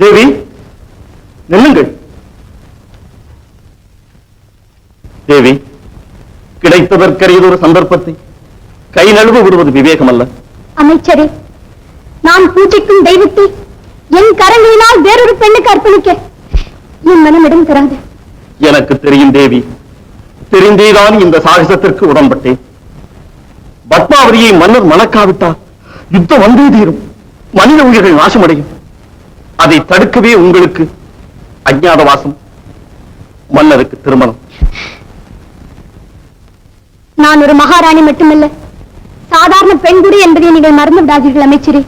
தேவி நில்லுங்கள். தேவி, கிடைத்ததற்கரியதொரு சந்தர்ப்பத்தை கை நழுவ விடுவது விவேகம் அல்ல. அமைச்சரே, நான் பூஜைக்கும் தெய்வத்தை என் கரங்களினால் வேறொரு பெண்ணுக்கு அர்ப்பணிக்க என் மனம் இடம் தராது. எனக்கு தெரியும் தேவி, தெரிந்தேதான் இந்த சாகசத்திற்கு உடன்பட்டேன். பத்மாவதியை மன்னர் மணக்காவிட்டால் யுத்தம் வந்தே தீரும், மனித உயிர்கள் நாசமடையும். அதை தடுக்கவே உங்களுக்கு அஞ்ஞாதவாசம், மன்னருக்கு திருமணம். நான் ஒரு மகாராணி மட்டுமல்ல, சாதாரண பெண்குடி என்பதை நீங்கள் மறந்து விடாதீர்கள் அமைச்சரே.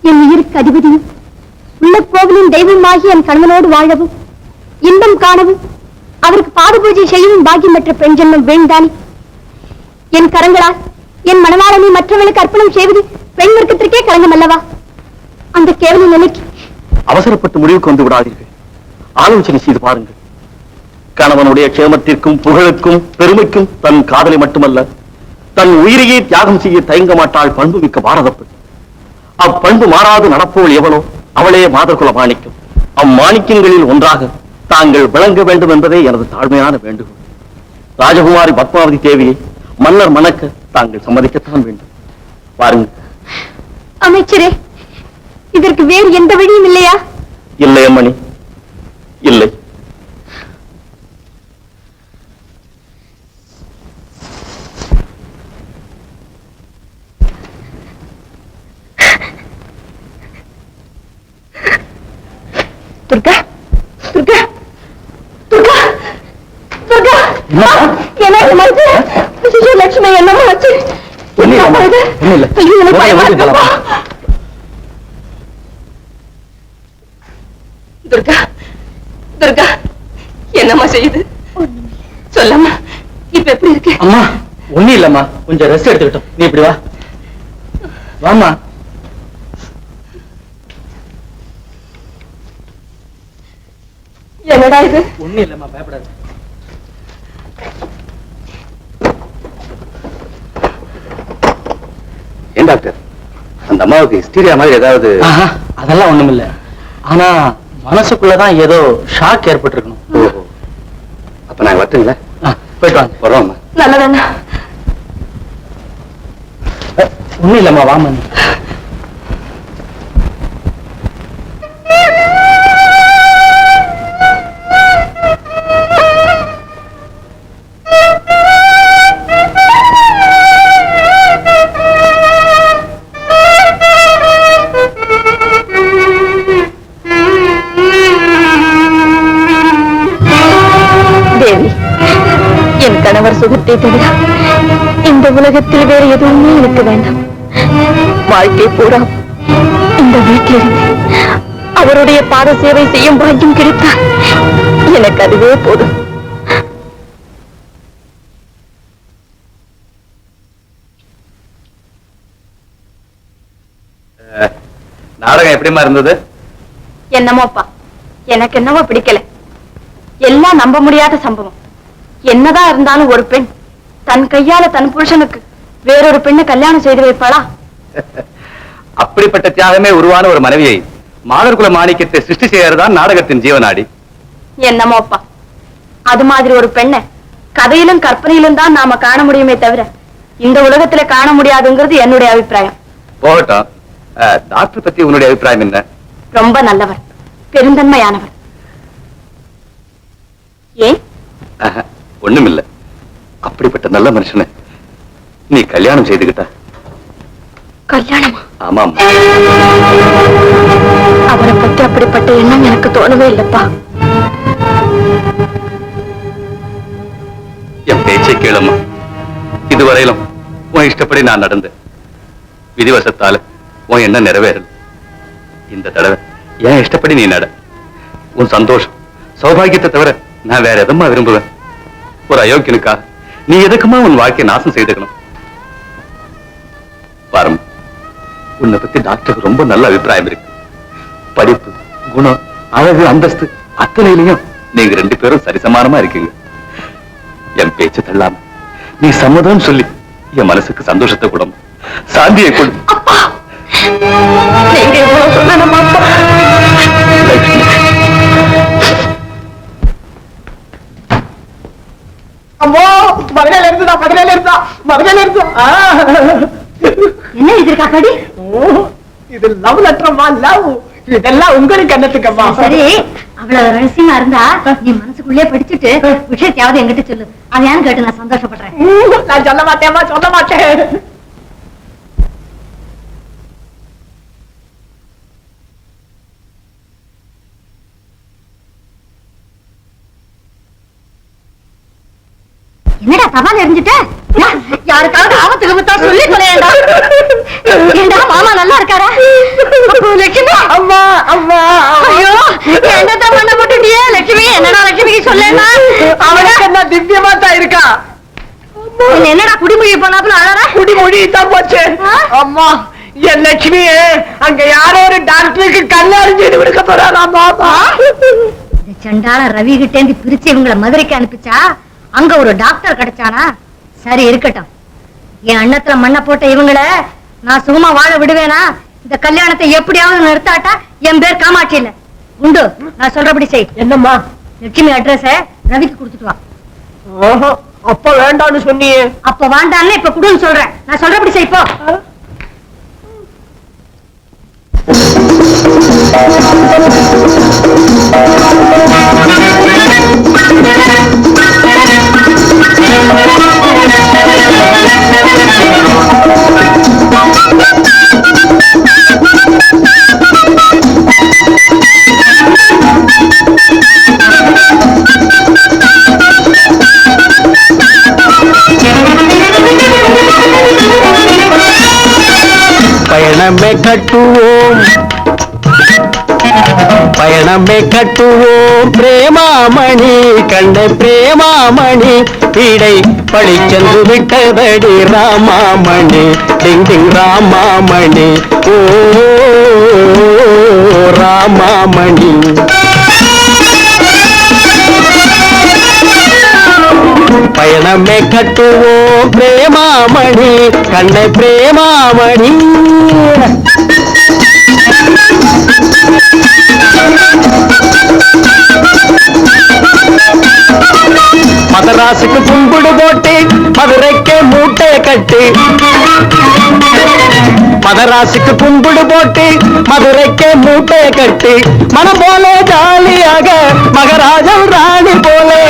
என் உயிருக்கு அதிபதியும் உள்ள கோவிலின் தெய்வமாகி என் கணவனோடு வாழவும் இன்பம் காணவும் அவருக்கு பாத பூஜை செய்யவும் பாக்கியம் பெற்ற பெண் ஜென்மம் வேண்டானே. என் கரங்களால் என் மணவாளனை மற்றவர்களுக்கு அர்ப்பணம் செய்வது பெண் வர்க்கத்திற்கே களங்கம் அல்லவா? அந்த கேவல நிலைக்கு அவசரப்பட்டு முடிவுக்கு வந்து விடாதீர்கள். ஆலோசனை செய்து பாருங்கள். கணவனுடைய க்ஷேமத்திற்கும் புகழுக்கும் பெருமைக்கும் தன் காதலை மட்டுமல்ல, தன் உயிரையே தியாகம் செய்ய தயங்க மாட்டாள் பண்பு மிக்க பாரத பெண். அப்பண்பு மாறாது நடப்போல் எவளோ அவளே மாதர்குல மாணிக்கம். அம்மாணிக்கங்களில் ஒன்றாக தாங்கள் விளங்க வேண்டும் என்பதே எனது தாழ்மையான வேண்டுகோள். ராஜகுமாரி பத்மாவதி தேவியை மன்னர் மணக்க தாங்கள் சம்மதிக்கத்தான் வேண்டும். பாருங்கள். அமைச்சரே, இதற்கு வேறு எந்த வழியும் இல்லையா? இல்லை அம்மணி, இல்லை. துர்கா, துர்கா, துர்கா, துர்கா, என்ன லட்சுமி என்னமா ஆச்சு? துர்கா, துர்கா, என்னம்மா செய்யுது? சொல்லம்மா, இப்ப எப்படி இருக்கு? அம்மா ஒண்ணும் இல்லம்மா, கொஞ்சம் ரெஸ்ட் எடுத்துக்கிட்டோம். நீ இப்படி வா. வாமா. என்னடா இது? ஒண்ணும் இல்லம்மா, பயப்படாது. ஏன் டாக்டர், அந்த அம்மாவுக்கு ஹிஸ்டீரியா மாதிரி ஏதாவது? அதெல்லாம் ஒண்ணும் இல்ல. ஆனா மனசுக்குள்ளதான் ஏதோ ஷாக் ஏற்பட்டிருக்கணும். ஓஹோ, அப்ப நாங்க வரட்டுங்களா? போயிட்டு வாங்க. வரோம். நல்லதாண்ணா. ஒண்ணும் இல்லம்மா, வாமா. கணவர் சுகத்தை தவிர இந்த உலகத்தில் வேறு எதுவுமே எனக்கு வேண்டாம். வாழ்க்கை பூரா இந்த வீட்டிலிருந்து அவருடைய பாத சேவை செய்யும் பாக்கியம் கிடைத்தால் எனக்கு அதுவே போதும். நாடகம் எப்படிமா இருந்தது? என்னமோப்பா, எனக்கு என்னவோ பிடிக்கல. எல்லாம் நம்ப முடியாத சம்பவம். என்னதான் இருந்தாலும் ஒரு பெண் தன் கையால தன் புருஷனுக்கு வேறொரு பெண்ணை கல்யாணம் செய்து வைப்பாளா? அப்படிப்பட்ட தியாகமே உருவான ஒரு மனைவியை மாதர்குல மாணிக்கத்தை சிருஷ்டி செய்யறதுதான் நாடகத்தின் ஜீவனாடி. என்னமோப்பா, அது மாதிரி ஒரு பெண்ணை கதையிலும் கற்பனையிலும் தான் நாம காண முடியுமே தவிர இந்த உலகத்துல காண முடியாதுங்கிறது என்னுடைய அபிப்பிராயம். போகட்டும், டாக்டர் பத்தி உன்னுடைய அபிப்பிராயம் என்ன? ரொம்ப நல்லவர், பெருந்தன்மையானவர். ஏன்? ஒண்ணும் இல்ல. அப்படிப்பட்ட நல்ல மனுஷனை நீ கல்யாணம் செய்துகிட்ட. கல்யாணமா? ஆமாம். அவரை பற்றி அப்படிப்பட்ட எண்ணம் எனக்கு தோணவே இல்லப்பா. என் பேச்சை கேளம்மா. இதுவரையிலும் உன் இஷ்டப்படி நான் நடந்தேன். விதிவசத்தால உன் எண்ணம் நிறைவேறல. இந்த தடவை என் இஷ்டப்படி நீ நட. உன் சந்தோஷம் சௌபாகியத்தை தவிர நான் வேற எதமா விரும்புவேன்? ஒரு அயோக்கியனுக்கா நீ எதுக்குமா உன் வாழ்க்கையை நாசம் செய்துக்கணும்? பாரம், உன்னை பத்தி டாக்டருக்கு ரொம்ப நல்ல அபிப்பிராயம் இருக்கு. படிப்பு, குணம், அழகு, அந்தஸ்து அத்தனையிலையும் நீங்க ரெண்டு பேரும் சரிசமானமா இருக்கீங்க. என் பேச்சு தள்ளாம நீ சம்மதம் சொல்லி என் மனசுக்கு சந்தோஷத்தை கொடு, சாந்தியை கொடு. பக்கத்துல இருக்கும். என்ன இருக்கா படி? இது லவ் லெட்டர்மா, லவ். இதெல்லாம் உங்களுக்கு என்னத்துக்கம்மா? சரி, அவ்வளவு ரகசியமா இருந்தா நீ மனசுக்குள்ளே படிச்சுட்டு விஷயத்தையாவது என்கிட்ட சொல்லு. அதையான்னு கேட்டு நான் சந்தோஷப்படுறேன். நான் சொல்ல மாட்டேம்மா, சொல்ல மாட்டேன். என்னடா தபால் எரிஞ்சுட்ட? யாருக்காவது ஆபத்துக்கு பத்தா சொல்லி தொலையடா. ஏண்டா மாமா நல்லா இருக்காரா? அப்போ லட்சுமி, அம்மா அம்மா, ஐயோ என்னதான் பண்ண போட்டுட்டியே லட்சுமி? என்னடா லட்சுமிக்கு சொல்லேன்னா? அவனுக்கு என்ன திவ்யமா தான் இருக்கா? என்னடா குடிமொழி போனாப்புல அழறா? குடிமொழி தான் போச்சு. அம்மா, என் லட்சுமி அங்க யாரோ ஒரு டாக்டருக்கு கல்யாணம் செய்து விடுக்க போறாராமா. இந்த சண்டால ரவி கிட்டே இருந்து பிரிச்சு இவங்களை மதுரைக்கு அனுப்பிச்சா அங்க ஒரு டாக்டர் கிடைச்சானா? சரி இருக்கட்டும், என் அண்ணத்துல மண்ணை போட்ட இவங்கள நான் சும்மா வாழ விடுவேனா? இந்த கல்யாணத்தை எப்படியாவது நிறுத்தாட்டா என் பேர் காமாட்சி இல்ல. உண்டு, நான் சொல்றபடி செய். என்னம்மா? லட்சுமி அட்ரஸ ரவிக்கு கொடுத்துட்டு வா. அப்ப வேண்டான்னு சொன்னியே. அப்ப வேண்டான்னு இப்ப குடுன்னு சொல்றேன். நான் சொல்றபடி செய் போ. பயணமே கட்டுவோம், பயணமே கட்டுவோம் பிரேமாமணி, கண்ட பிரேமாமணி பீடை பழிச்சென்று விட்டதடி ராமாமணி, டிங் டிங் ராமாமணி, ஓ ராமாமணி. பயணமே கட்டுவோம் பிரேமாமணி, கண்ண பிரேமாமணி. மதராசுக்கு கும்பிடு போட்டு மதுரைக்கு மூட்டை கட்டு, மதராசுக்கு கும்பிடு போட்டு மதுரைக்கு மூட்டை கட்டு, மனம் போல ஜாலியாக மகராஜன் ராணி போலே,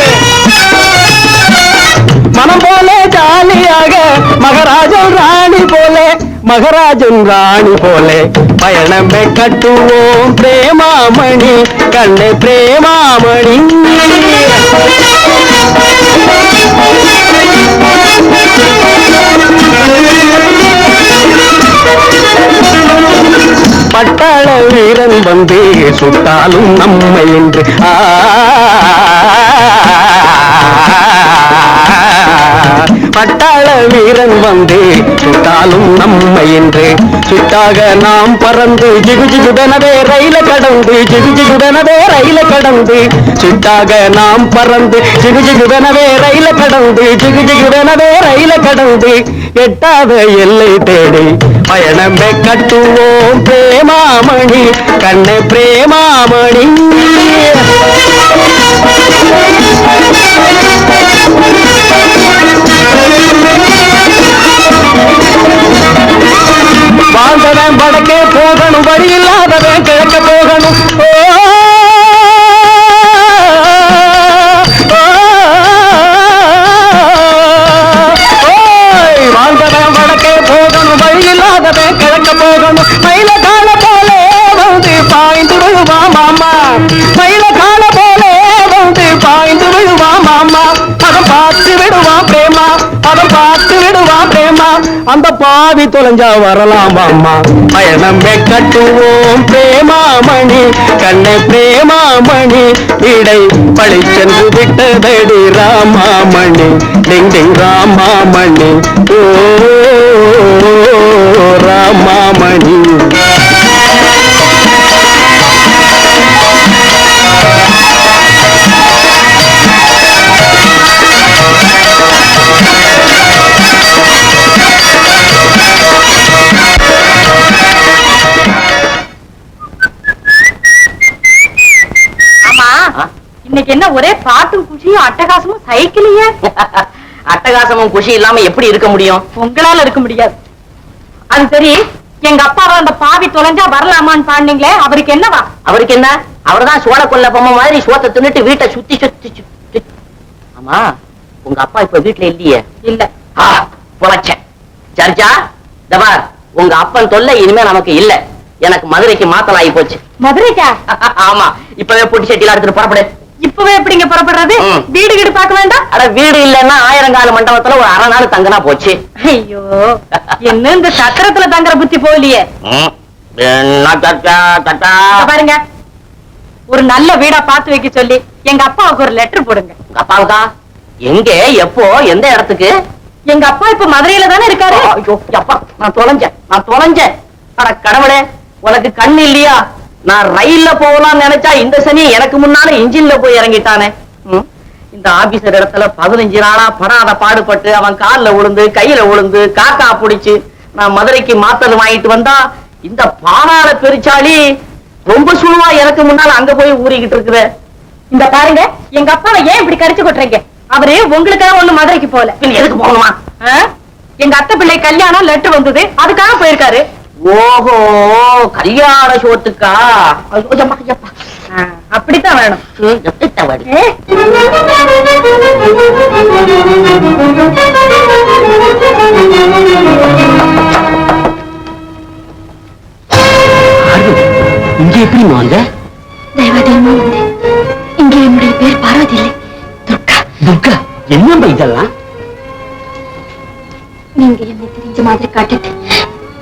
மனம் போல ஜாலியாக மகராஜன் ராணி போலே, மகராஜன் ராணி போலே. பயணமே கட்டுவோம் பிரேமாமணி, கண்ணே பிரேமாமணி. பட்டாள வீரன் வந்து சுட்டாலும் நம்மை என்று பட்டாள வீரன் வந்து சுட்டாலும் நம்மை என்று, சுட்டாக நாம் பறந்து ஜிகு ஜிகுடனவே ரயில கடந்து, ஜிகு ஜிகுடனவே ரயில கடந்து, சுட்டாக நாம் பறந்து ஜிகு ஜிகுடனவே ரயில கடந்து, ஜிகு ஜிகுடனவே ரயில கடந்து, எட்டாத எல்லை தேடி பயணமே கட்டுவோம் பிரேமாமணி, கண்ணே பிரேமாமணி. வாழ்ந்தவன் வடக்கே போகணும், வழி இல்லாதவன் கிழக்க போகணும். வாழ்ந்தவன் வடக்கே போகணும், வழி இல்லாதவன் கிழக்க போகணும். மயில கால போலே வந்து பாய்ந்து விழுவா மாமா, மயில கால போலே வந்து பாய்ந்து விழுவா மாமா. பதம் பார்த்து விடுவா பிரேமா, பதம் பார்த்து விடுவா பிரேமா, அந்த பாவி தொலைஞ்சா வரலாம் அம்மா. பயணமே கட்டுவோம் பிரேமாமணி, கண்ணே பிரேமாமணி இடை பழிச்சென்று விட்டதடி ராமாமணி, டிங் டிங் ராமாமணி, ஓ ராமாமணி. இன்னைக்கு என்ன ஒரே பாட்டும் குஷியும் அட்டகாசமும் சைக்கிளையே? அட்டகாசமும் குஷி இல்லாம எப்படி இருக்க முடியும்? உங்களால இருக்க முடியாது. அது சரி, எங்க அப்பாவை அந்த பாவி தொலைஞ்சா வரலாமான்னு பாண்டீங்களே, அவருக்கு என்னவா? அவருக்கு என்ன? அவர்தான் சோழ கொல்ல பொம்மை மாதிரி சோத்தை தின்னுட்டு வீட்டை சுத்தி சுத்தி சுத்தி. ஆமா, உங்க அப்பா இப்ப வீட்டுல இல்லையே? இல்ல. பொழைச்சேன். சர்ச்சா தபார், உங்க அப்பன் தொல்லை இனிமே நமக்கு இல்ல. எனக்கு மதுரைக்கு மாத்தல் ஆகி போச்சு. மதுரைக்கா? ஆமா, இப்பவே பொட்டி சட்டிலாம் எடுத்துட்டு புறப்படு. இப்பவே எப்படிங்க புறப்படுறது? வீடு வீடு பார்க்க வேண்டாம்? அட, வீடு இல்லன்னா 1000 கால மண்டபத்துல ஒரு அரை நாள் தங்கினா போச்சு. ஐயோ, என்ன இந்த சத்திரத்துல தங்குற புத்தி போகலையே. பாருங்க, ஒரு நல்ல வீடா பார்த்து வைக்க சொல்லி எங்க அப்பாவுக்கு ஒரு லெட்டர் போடுங்க. உங்க அப்பாவுக்கா? எங்க, எப்போ, எந்த இடத்துக்கு? எங்க அப்பா இப்ப மதுரையில தானே இருக்காரு. ஐயோ அப்பா, நான் தொலைஞ்சேன். அட கடவுளே, உனக்கு கண்ணு இல்லையா? நான் ரயில்ல போகலாம்னு நினைச்சா இந்த சனி எனக்கு முன்னால இன்ஜின்ல போய் இறங்கிட்டானே. இந்த ஆபீசர் இடத்துல 15 நாளா படாத பாடுபட்டு அவன் கால்ல விழுந்து கையில விழுந்து காக்கா புடிச்சு நான் மதுரைக்கு மாத்தல் வாங்கிட்டு வந்தா இந்த பாவாட பெருச்சாளி ரொம்ப சுழுவா எனக்கு முன்னால அங்க போய் ஊறிக்கிட்டு இருக்குற. இந்த பாருங்க, எங்க அப்பாவை ஏன் இப்படி கடிச்சு கொட்டுறீங்க? அவரு உங்களுக்காக ஒண்ணு மதுரைக்கு போல. எதுக்கு போகணுமா? எங்க அத்தை பிள்ளை கல்யாணம் லெட்டர் வந்தது, அதுக்காக போயிருக்காரு. ஓஹோ, கல்யாண சோத்துக்கா? அப்படித்தான் வேணும். இங்க எப்படி வந்த? தெய்வதேவமா வந்தேன். இங்கே என்னுடைய பேர் பார்வதி இல்லை, துர்கா. துர்கா, என்ன இதெல்லாம்? நீங்க என்னை தெரிஞ்ச மாதிரி காட்டிட்டு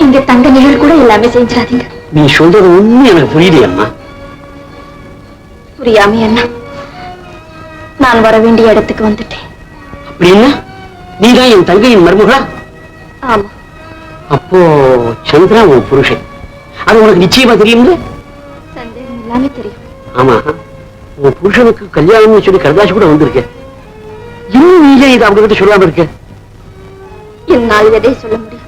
இங்க தங்க நிழல் கூட எல்லாமே செஞ்சிடாதீங்க. நீ சொல்றது ஒண்ணு எனக்கு புரியலையம்மா. புரியாம என்ன? நான் வர வேண்டிய இடத்துக்கு வந்துட்டேன். அப்படின்னா நீதான் என் தங்கையின் மருமகளா? ஆமா. அப்போ சந்திரா உன் புருஷன், அது உனக்கு நிச்சயமா தெரியும்ல? சந்தேகம் எல்லாமே தெரியும். ஆமா, உன் புருஷனுக்கு கல்யாணம்னு சொல்லி கருதாசி கூட வந்திருக்க. இன்னும் நீங்க இதை அவங்ககிட்ட சொல்லாம இருக்க? என்னால் எதை சொல்ல முடியும்?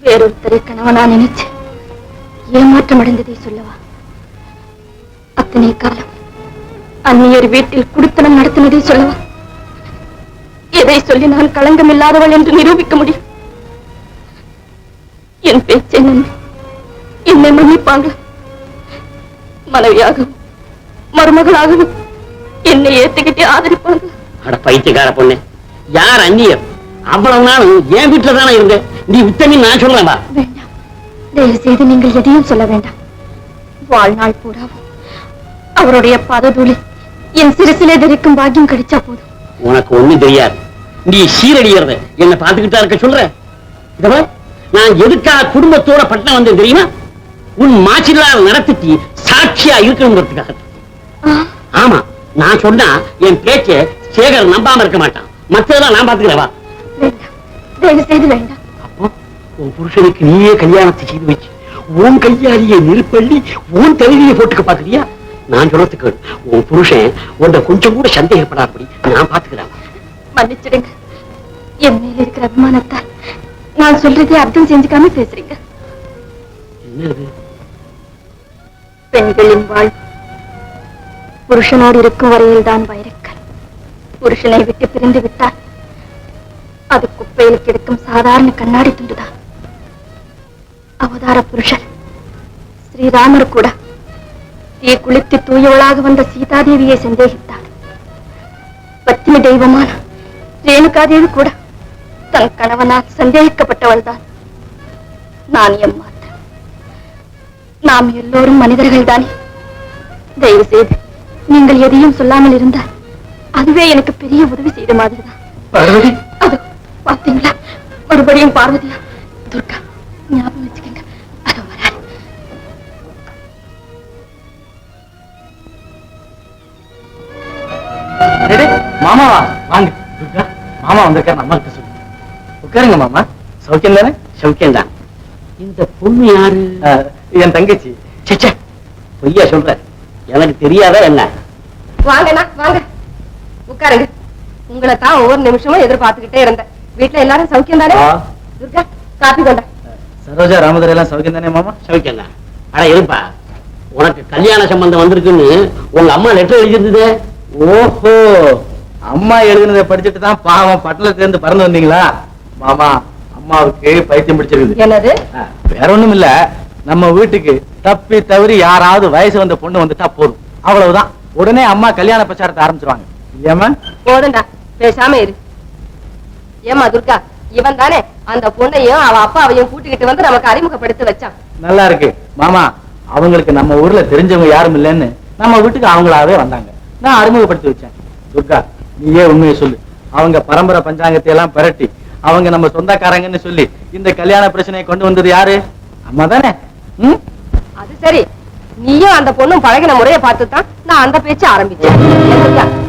வேறொருத்தரை கணவனா நினைச்சு ஏமாற்றம் அடைந்ததை சொல்லவா? அத்தனை காலம் அந்நியர் வீட்டில் குடித்தனம் நடத்தினதை சொல்லவா? எதை சொல்லி நான் களங்கம் இல்லாதவள் என்று நிரூபிக்க முடியும்? என் பேச்சை நம்பி என்னை மன்னிப்பாங்க. மனைவியாகவும் மருமகளாகவும் என்னை ஏத்துக்கிட்டே ஆதரிப்பாங்க. அட பைத்தியக்கார பொண்ணு, யார் அந்நியர்? அவ்வளவு நாள் என் வீட்டுல தானே இருந்த. நீ உத்தமி, நான் சொல்றேன்பா. வேண்டாம், தயவு செய்து நீங்கள் எதையும் சொல்ல வேண்டாம். வாழ்நாள் பூராவும் அவருடைய பாததூளி என் சிறுசிலே தரிக்கும் பாக்கியம் கிடைச்சா போதும். உனக்கு ஒண்ணும் தெரியாது. நீ சீரடியறத என்ன பாத்துக்கிட்டா இருக்க சொல்ற? நான் எதுக்காக குடும்பத்தோட பட்டம் வந்தேன் தெரியுமா? உன் மாச்சிலார் நடத்திட்டு சாட்சியா இருக்கணுங்கிறதுக்காக. ஆமா, நான் சொன்னா என் பேச்ச சேகர் நம்பாம இருக்க மாட்டான். மற்றதெல்லாம் நான் பாத்துக்கிறவா. வேண்டாம், தயவு செய்து வேண்டாம். அப்போ உன் புருஷனுக்கு நீயே கல்யாணத்தை செய்து வச்சு உன் கையாளியை நெருப்பள்ளி உன் தலைவியை போட்டுக்க பாக்குறியா? நான் சொல்றதுக்கு உன் புருஷன் உன்னை கொஞ்சம் கூட சந்தேகப்படாதபடி நான் பாத்துக்கிறேன். மன்னிச்சிடுங்க, என் மேல இருக்கிற அபிமானத்தால் நான் சொல்றதை அர்த்தம் செஞ்சுக்காம பேசுறீங்க. என்னது? பெண்களின் வாழ்வு புருஷனோடு இருக்கும் வரையில் தான் வைரக்கல். புருஷனை விட்டு பிரிந்து விட்டால் அது குப்பையில் கிடக்கும் சாதாரண கண்ணாடி துண்டுதான். அவதார புருஷன் ஸ்ரீராமர் கூட தீ குளித்து தூயவளாக வந்த சீதாதேவியை சந்தேகித்தார். பத்தினி தெய்வமான ரேணுகாதேவி கூட தன் கணவனால் சந்தேகிக்கப்பட்டவள் தான். நான் ஏமாற்ற. நாம் எல்லோரும் மனிதர்கள் தானே. தயவு செய்து நீங்கள் எதையும் சொல்லாமல் இருந்தால் அதுவே எனக்கு பெரிய உதவி செய்த மாதிரிதான். பார்வதி, அது பாத்தீங்களா? மறுபடியும் பார்வதியா? துர்கா, ஞாபகம் வச்சுக்கங்க. அதோ வராரு. மாமாவா? வாங்க துர்கா, மாமா வந்திருக்காரு. நம்ம கிட்ட சொல்லு. உட்காருங்க மாமா. சௌக்கியம் தானே? சௌக்கியம் தான். இந்த பொண்ணு யாரு? என் தங்கச்சி. சச்சா, பொய்யா சொல்ற? எனக்கு தெரியாத என்ன? வாங்கண்ணா, வாங்க உட்காருங்க. உங்களை தான் ஒவ்வொரு நிமிஷமும் எதிர்பார்த்துக்கிட்டே இருந்தேன். வீட்டுல எல்லாரும் சௌக்கியம் தானே? துர்கா, காப்பி கொண்ட. சரோஜா, ராமதர் எல்லாம் சௌக்கியம் தானே மாமா? சௌக்கியம் தான். அட இருப்பா, உனக்கு கல்யாண சம்பந்தம் வந்திருக்குன்னு உங்க அம்மா லெட்டர் எழுதிருந்தது. ஓஹோ, அம்மா எழுதுனதை படிச்சுட்டு தான் பாவம் பட்டணத்துல இருந்து பறந்து வந்தீங்களா? மாமா, அம்மாவுக்கு பைத்தியம் பிடிச்சிருக்குது. என்னது? வேற ஒண்ணும் இல்ல, நம்ம வீட்டுக்கு தப்பி தவறி யாராவது வயசு வந்த பொண்ணு வந்துட்டா போதும், அவ்வளவுதான். உடனே அம்மா கல்யாண பிரச்சாரத்தை ஆரம்பிச்சிருவாங்க. இல்லையாமா? போதுண்டா, பேசாம இரு. ஏமா துர்கா, இவன் தானே அந்த பொண்ணையும் அவ அப்பாவையும் கூட்டிக்கிட்டு வந்து நமக்கு அறிமுகப்படுத்தி வச்சான். நல்லா இருக்கு மாமா. அவங்களுக்கு நம்ம ஊர்ல தெரிஞ்சவங்க யாரும் இல்லைன்னு நம்ம வீட்டுக்கு அவங்களாவே வந்தாங்க, நான் அறிமுகப்படுத்தி வச்சேன். துர்கா, நீயே உண்மையை சொல்லு. அவங்க பரம்பரை பஞ்சாங்கத்தை எல்லாம் பிரட்டி அவங்க நம்ம சொந்தக்காரங்கன்னு சொல்லி இந்த கல்யாண பிரச்சனையை கொண்டு வந்தது யாரு? அம்மா தானே? அது சரி, நீயும் அந்த பொண்ணும் பழகின முறையை பார்த்துதான் நான் அந்த பேச்சு ஆரம்பிச்சேன்.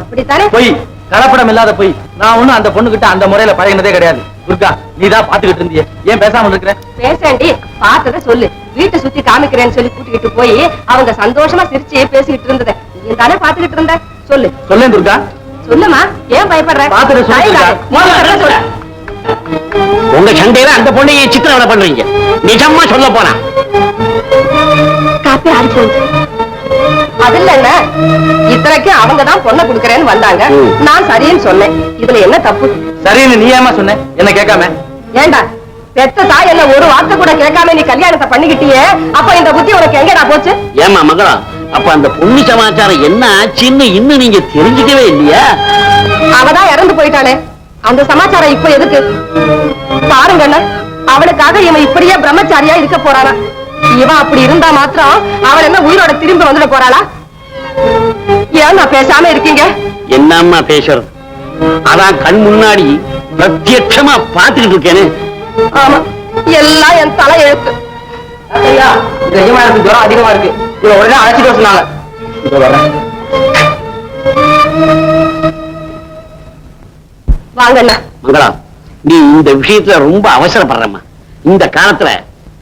அப்படித்தானே? போய், கலப்படம் இல்லாத போய். நான் ஒண்ணும் அந்த பொண்ணுகிட்ட அந்த முறையில பழகினதே கிடையாது. துர்கா, நீதான் பாத்துக்கிட்டு இருந்தியே, ஏன் பேசாம இருக்கிற? பேசண்டி, பார்த்தத சொல்லு. வீட்டை சுத்தி காமிக்கிறேன்னு சொல்லி கூட்டிக்கிட்டு போய் அவங்க சந்தோஷமா சிரிச்சு பேசிக்கிட்டு இருந்தத நீ தானே பாத்துக்கிட்டு இருந்த. சொல்லு. சொல்லேன் துர்கா. சொல்லுமா, ஏன் பயப்படுற? சொல்லு. உங்க சண்டையில அந்த பொண்ணையை சித்திரவதை பண்றீங்க. நிஜமா சொல்ல போனா காப்பி ஆறி போகுது. அதுல என்ன, இத்தனைக்கும் அவங்கதான் பொண்ணை குடுக்கறேன்னு வந்தாங்க, நான் சரின்னு சொன்னேன். இதுல என்ன தப்பு? சரின்னு நீ ஏமா சொன்ன, என்ன கேட்காம? ஏண்டா, பெத்த தாய் என்ன ஒரு வார்த்தை கூட கேட்காம நீ கல்யாணத்தை பண்ணிக்கிட்டியே, அப்ப இந்த புத்தி உனக்கு எங்கடா போச்சு? ஏமா மகளா, அப்ப அந்த பொண்ணு சமாச்சாரம் என்ன ஆச்சுன்னு இன்னும் நீங்க தெரிஞ்சுக்கவே இல்லையா? அவதான் இறந்து போயிட்டானே, அந்த சமாச்சாரம் இப்ப எதுக்கு? பாருங்க, அவளுக்காக இவன் இப்படியே பிரம்மச்சாரியா இருக்க போறானா? இவன் அப்படி இருந்தா மாத்திரம் அவள் என்ன உயிரோட திரும்ப வந்துட போறாளா? ஏன் நான் பேசாம இருக்கீங்க? என்னம்மா பேசுறது? அதான் கண் முன்னாடி பிரத்யட்சமா பாத்துக்கிட்டு இருக்கேன்னு. ஆமா, எல்லாம் என் தலை எழுத்து. ஐயா, நிஜமாருக்கு ஜுரம் அதிகமா இருக்கு, இவ உடனே அழைச்சிட்டு சொன்னாங்க. வாங்கண்ணா. மங்களா, நீ இந்த விஷயத்துல ரொம்ப அவசரப்படுறம்மா. இந்த காலத்துல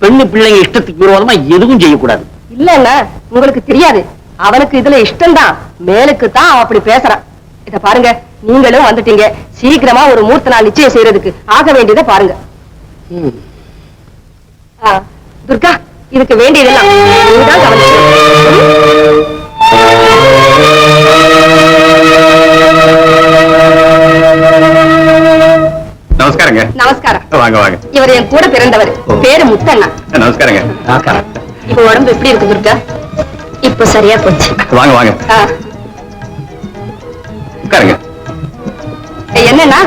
பெண்ணு பிள்ளைங்க இஷ்டத்துக்கு விரோதமா எதுவும் செய்யக்கூடாது. இல்லன்னா உங்களுக்கு தெரியாது, அவனுக்கு இதுல இஷ்டம்தான், மேலுக்கு தான் அவன் அப்படி பேசுறான். இத பாருங்க, நீங்களும் வந்துட்டீங்க, சீக்கிரமா ஒரு மூர்த்த நாள் நிச்சயம் செய்யறதுக்கு ஆக வேண்டியதை பாருங்க. துர்கா, இதுக்கு வேண்டியதெல்லாம் நீதான் கவனிச்சு. நமஸ்காரங்க. நமஸ்காரம். வாங்க வாங்க. இவர் என் கூட பிறந்தவர், பேரு முத்தண்ணா. நமஸ்காரங்க. நமஸ்காரம். இப்ப உடம்பு எப்படி இருக்கு துர்கா? இப்ப சரியா போச்சு. வாங்க வாங்க. உட்காருங்க. என்னன்னா,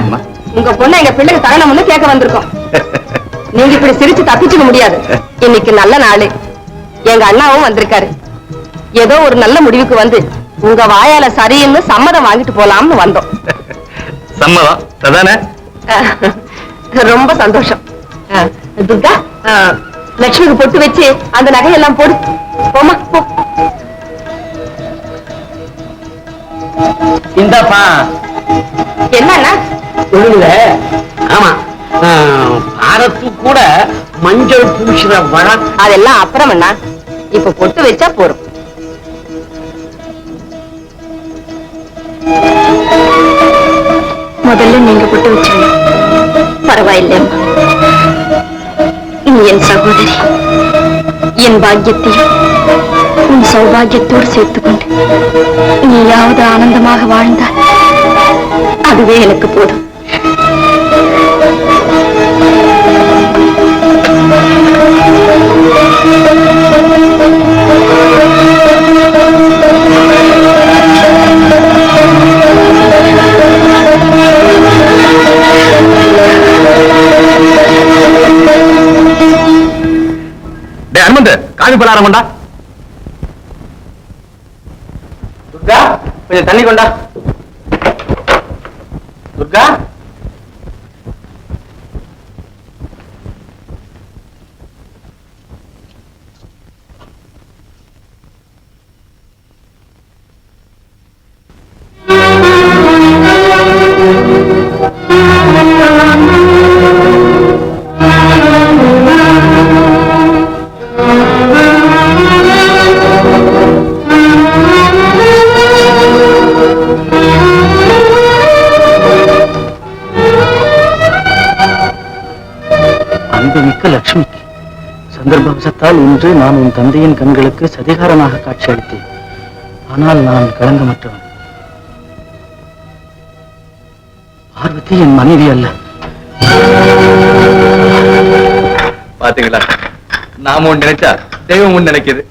உங்க பொண்ணு எங்க பிள்ளைக்கு தரணும்னு கேட்க வந்திருக்கோம். நீங்க இப்படி சிரிச்சு தப்பிச்சுக்க முடியாது. இன்னைக்கு நல்ல நாளு, எங்க அண்ணாவும் வந்திருக்காரு. ஏதோ ஒரு நல்ல முடிவுக்கு வந்து உங்க வாயால சரின்னு சம்மதம் வாங்கிட்டு போலாம்னு வந்தோம். சம்மதம் அதானே? ரொம்ப சந்தோஷம். துர்கா, லட்சுமிக்கு பொட்டு வச்சு அந்த நகையெல்லாம் போடு. போமா போ. இந்தப்பா. என்னன்னா? சொல்லுங்க. ஆமா, பாரத்து கூட மஞ்சள் பூசுற வழம். அதெல்லாம் அப்புறம் என்ன, இப்ப பொட்டு வச்சா போறோம். முதல்ல நீங்க பொட்டு வச்சுங்க. பரவாயில்லைம்மா, நீ என் சகோதரி. என் பாக்கியத்தையும் உன் சௌபாகியத்தோடு சேர்த்துக்கொண்டு நீயாவது ஆனந்தமாக வாழ்ந்தால் அதுவே எனக்கு போதும். அனுமந்து காவி பலாரம் கொண்டா. துர்கா, கொஞ்சம் தண்ணி கொண்டா. துர்கா, லட்சுமிக்கு சந்தர்ப்பவசத்தால் இன்று நான் உன் தந்தையின் கண்களுக்கு சதிகாரமாக காட்சியளித்தேன். ஆனால் நான் களங்கமற்றவன். பார்வதி என் மனைவி அல்ல. பாத்தீங்களா, நாம ஒண்ணு நினைச்சா தெய்வம் ஒண்ணு நினைக்குது.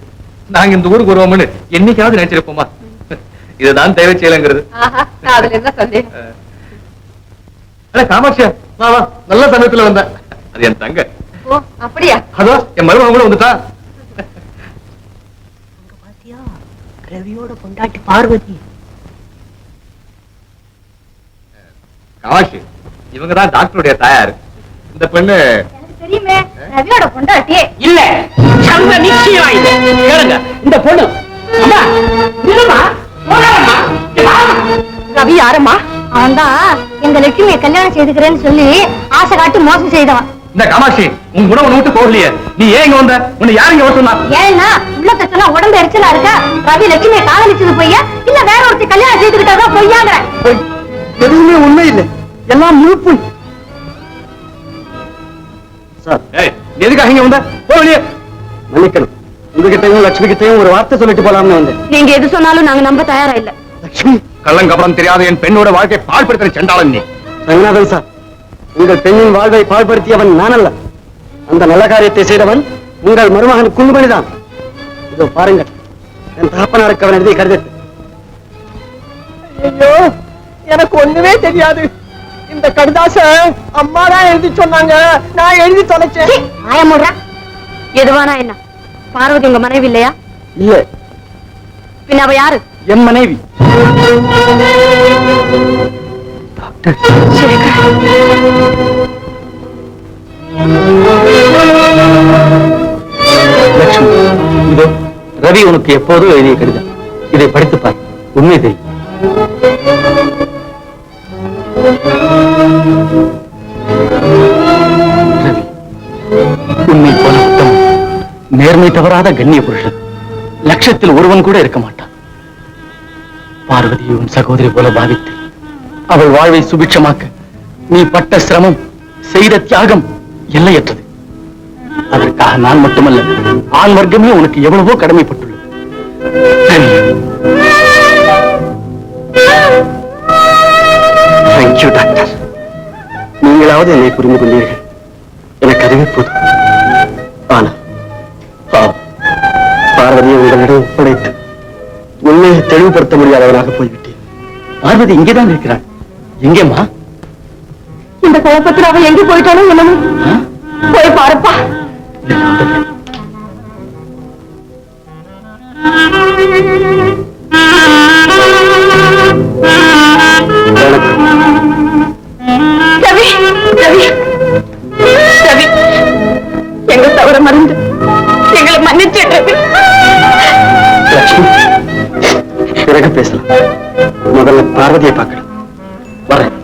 நாங்க இந்த ஊருக்கு வருவோம்னு என்னைக்காவது நினைச்சிருப்போமா? இதுதான் தெய்வ செயலுங்கிறது. அதுல என்ன சந்தேகம்? காமாட்சியா, வா வா, நல்ல சமயத்துல வந்த. அது என் தங்க. ஓ அப்படியா? அதோ என் மருமகன் கூட வந்துட்டான். ரவியோட பொண்டாட்டி பார்வதி. காமாட்சி, இவங்கதான் டாக்டருடைய தாயாரு. இந்த பெண்ணு தெரியுமே, ரவியோட பொண்டாட்டி. இல்ல, சங்க நிச்சயம் இல்லை. கேளுங்க, இந்த பொண்ணு. அம்மா, நில்லுமா, போகாதம்மா, இங்க வாம்மா. ரவி யாரம்மா? அவன் தான் எங்க லட்சுமியை கல்யாணம் செய்துக்கிறேன்னு சொல்லி ஆசை காட்டி மோசம் செய்தவன். இந்த காமாட்சி, உன் குணம் ஒண்ணு விட்டு போகலையே. நீ ஏன் இங்க வந்த? உன்னை யார் இங்க வர சொன்னா? ஏன்னா உள்ளத்தை சொன்னா உடம்பு எரிச்சலா இருக்கா? ரவி லட்சுமியை காதலிச்சது பொய்யா, இல்ல வேற ஒருத்தர் கல்யாணம் செய்துக்கிட்டதா பொய்யாங்க? எதுவுமே உண்மை இல்லை, எல்லாம் முழுப்புண். சார், ஏய், நீ எதுக்காக இங்க வந்த? போ வெளியே. மன்னிக்கணும், உங்ககிட்டயும் லட்சுமி கிட்டையும் ஒரு வார்த்தை சொல்லிட்டு போலாம்னு வந்தேன். நீங்க எது சொன்னாலும் நாங்க நம்ப தயாரா இல்ல. லட்சுமி, கள்ளங்கபடம் தெரியாத என் பெண்ணோட வாழ்க்கை பாழ்படுத்தின செண்டாளன் நீ. ரங்கநாதன் சார், உங்கள் பெண்ணின் வாழ்வை பாழ்படுத்தியவன் நான் அல்ல. அந்த நல்ல காரியத்தை செய்தவன் உங்கள் மருமகன் குண்டுமணிதான். இதோ பாருங்கள், என் தகப்பனாருக்கு அவன் எழுதிய கடிதத்தை. ஐயோ, எனக்கு ஒண்ணுமே தெரியாது. இந்த கடிதாச அம்மா தான் எழுதி சொன்னாங்க, நான் எழுதி தொலைச்சேன். ஆயமுடுறா. எதுவானா என்ன? பார்வதி உங்க மனைவி இல்லையா? இல்ல, பின்ன அவ யாரு? என் மனைவி. லட்சுமி, இதோ ரவி உனக்கு எப்போதும் எழுதிய கடிதம். இதை படித்துப் பார், உண்மை தெரியும். ரவி உண்மை போல உத்தமன், நேர்மை தவறாத கண்ணிய புருஷன் லட்சத்தில் ஒருவன் கூட இருக்க மாட்டான். பார்வதியை உன் சகோதரி போல பாவித்து அவள் வாழ்வை சுபிட்சமாக்க நீ பட்ட சிரமம், செய்த தியாகம் எல்லையற்றது. அதற்காக நான் மட்டுமல்ல, ஆண் வர்க்கமே உனக்கு எவ்வளவோ கடமைப்பட்டுள்ளது. Thank you doctor. நீங்களாவது என்னை புரிந்து கொண்டீர்கள், எனக்கு அதுவே போதும். ஆனால் பாவம், பார்வதியை உங்களிடம் ஒப்படைத்து உண்மையை தெளிவுபடுத்த முடியாதவனாக போய்விட்டேன். பார்வதி இங்கேதான் இருக்கிறாள். எங்கேம்மா? இந்த குழப்பத்தில் அவ எங்க போயிட்டாலும் என்னமோ. போய் பாருப்பா. ரவி, ரவி, ரவி, எங்க தவற மறந்து எங்களை மன்னிச்சு ரவி. லட்சுமி, பிறகு பேசலாம். முதல்ல பார்வதியை பார்க்கலாம். வரேன்.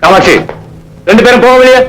காமாட்சி, ரெண்டு பேரும் போக வெளியே.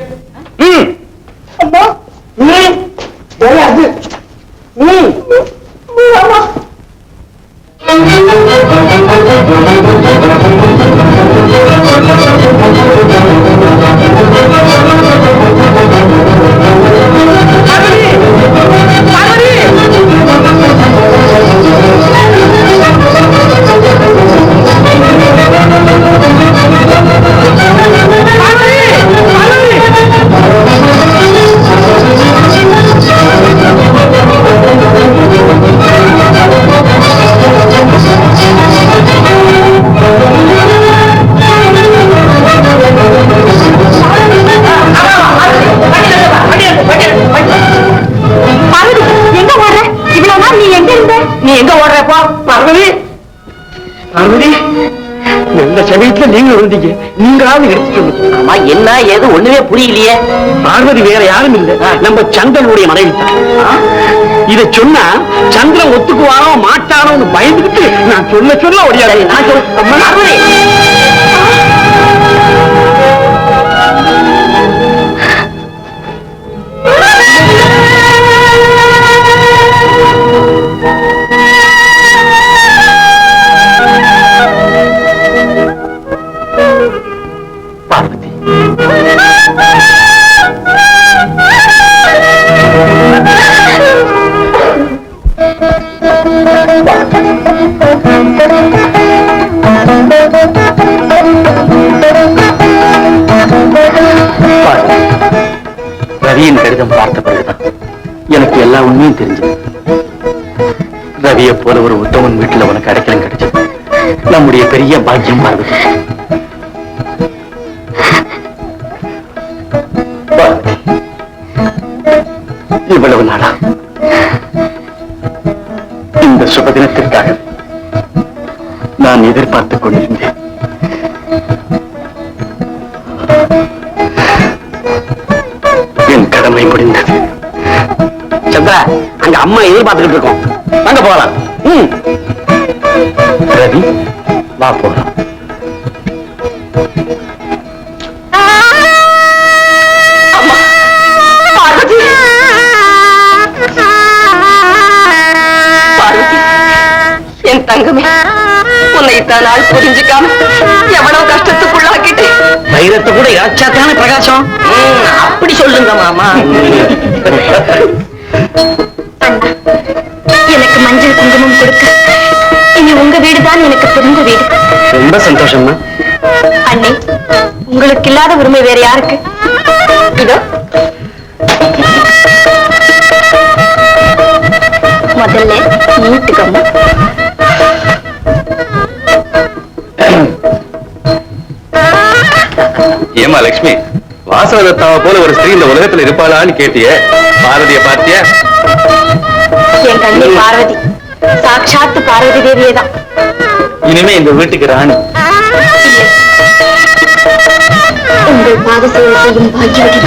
எந்த சமயத்துல நீங்க இருந்தீங்க, நீங்களாவது எடுத்து சொல்லுங்க. ஆமா, என்ன ஏது ஒண்ணுமே புரியலையே. பார்வதி வேற யாரும் இல்ல, நம்ம சந்திரனுடைய மனைவி தான். இதை சொன்னா சந்திரன் ஒத்துக்குவானோ மாட்டானோன்னு பயந்துகிட்டு நான் சொல்ல முடியாது. நான் பார்வதி அப்புறம்தான் எனக்கு எல்லா உண்மையும் தெரிஞ்சது. ரவியை போல ஒரு உத்தமன் வீட்டுல உனக்கு அடைக்கலம் கிடைச்சது நம்முடைய பெரிய பாக்கியம். பார்வதி, இவ்வளவு நாளா இந்த சுப தினத்திற்காக நான் எதிர்பார்த்துக் கொண்டிருந்தேன். என் கடமை முடிந்தது. சந்திரா, அங்க அம்மா எதிர்பார்த்துக்கிட்டு இருக்கோம். வாங்க போகலாம். ரவி, வா போகலாம். என் தங்கமே, உன்னை இத்தனை நாள் புரிஞ்சுக்காம எவ்வளவு கஷ்டத்துக்குள்ளாக்கிட்டு தைரியத்தை கூட இழைச்சாத்தானே பிரகாசம். அப்படி சொல்லுங்க மாமா. எனக்கு மஞ்சள் குங்குமம் கொடுக்க இனி உங்க வீடுதான் எனக்கு பிறந்த வீடு. ரொம்ப சந்தோஷம்மா. அண்ணே, உங்களுக்கு இல்லாத உரிமை வேற யாருக்கு? இதோ முதல்ல நீட்டுக்கம்மா. ஏமா லட்சுமி, வாசவதத்தாவை போல ஒரு ஸ்திரீ இந்த உலகத்துல இருப்பாளான்னு கேட்டியே, பாரதிய பார்த்தியா? என் கண்ணி பார்வதி சாட்சாத்து பார்வதி தேவியே தான். இனிமே இந்த வீட்டுக்கு ராணி. உங்கள் பாத சேவை செய்யும் பாக்கியவதி.